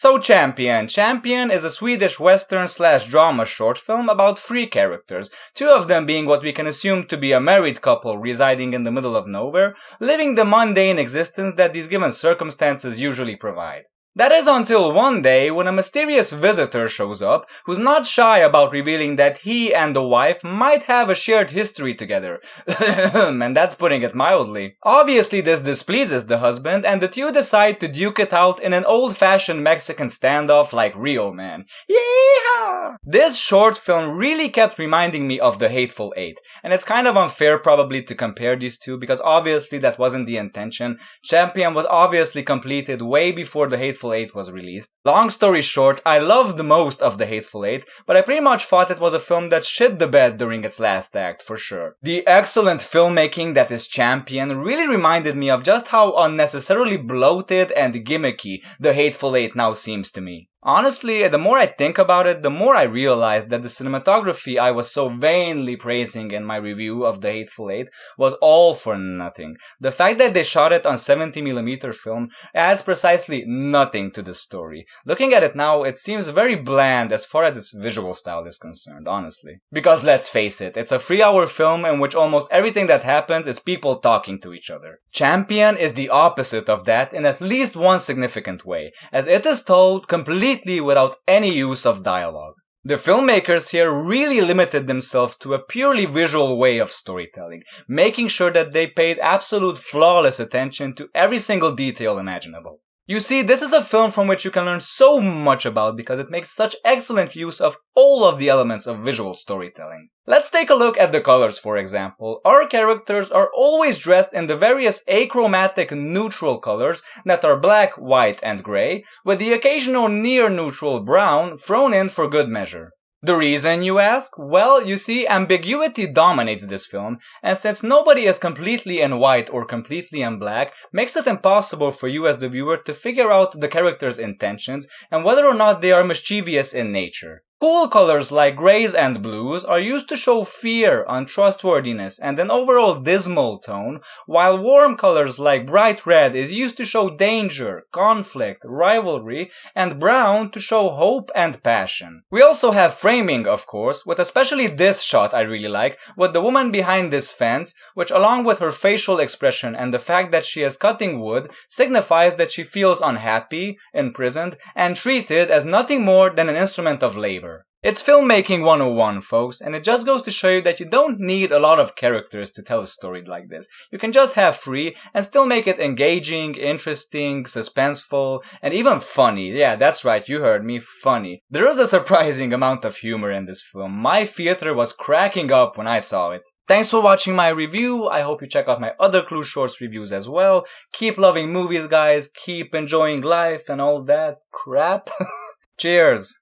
So Champion is a Swedish western/drama short film about three characters, two of them being what we can assume to be a married couple residing in the middle of nowhere, living the mundane existence that these given circumstances usually provide. That is until one day when a mysterious visitor shows up who's not shy about revealing that he and the wife might have a shared history together. And that's putting it mildly. Obviously this displeases the husband and the two decide to duke it out in an old-fashioned Mexican standoff like real men. Yeehaw! This short film really kept reminding me of The Hateful Eight, and it's kind of unfair probably to compare these two because obviously that wasn't the intention. Champion was obviously completed way before The Hateful Eight was released. Long story short, I loved most of The Hateful Eight, but I pretty much thought it was a film that shit the bed during its last act, for sure. The excellent filmmaking that is Champion really reminded me of just how unnecessarily bloated and gimmicky The Hateful Eight now seems to me. Honestly, the more I think about it, the more I realize that the cinematography I was so vainly praising in my review of The Hateful Eight was all for nothing. The fact that they shot it on 70mm film adds precisely nothing to the story. Looking at it now, it seems very bland as far as its visual style is concerned, honestly. Because let's face it, it's a 3-hour film in which almost everything that happens is people talking to each other. Champion is the opposite of that in at least one significant way, as it is told completely without any use of dialogue. The filmmakers here really limited themselves to a purely visual way of storytelling, making sure that they paid absolute flawless attention to every single detail imaginable. You see, this is a film from which you can learn so much about because it makes such excellent use of all of the elements of visual storytelling. Let's take a look at the colors, for example. Our characters are always dressed in the various achromatic neutral colors that are black, white, and gray, with the occasional near-neutral brown thrown in for good measure. The reason, you ask? Well, you see, ambiguity dominates this film, and since nobody is completely in white or completely in black, makes it impossible for you as the viewer to figure out the character's intentions and whether or not they are mischievous in nature. Cool colors like grays and blues are used to show fear, untrustworthiness, and an overall dismal tone, while warm colors like bright red is used to show danger, conflict, rivalry, and brown to show hope and passion. We also have framing, of course, with especially this shot I really like, with the woman behind this fence, which along with her facial expression and the fact that she is cutting wood, signifies that she feels unhappy, imprisoned, and treated as nothing more than an instrument of labor. It's filmmaking 101, folks, and it just goes to show you that you don't need a lot of characters to tell a story like this. You can just have 3 and still make it engaging, interesting, suspenseful, and even funny. Yeah, that's right, you heard me, funny. There is a surprising amount of humor in this film. My theater was cracking up when I saw it. Thanks for watching my review. I hope you check out my other Clue Shorts reviews as well. Keep loving movies, guys. Keep enjoying life and all that crap. Cheers!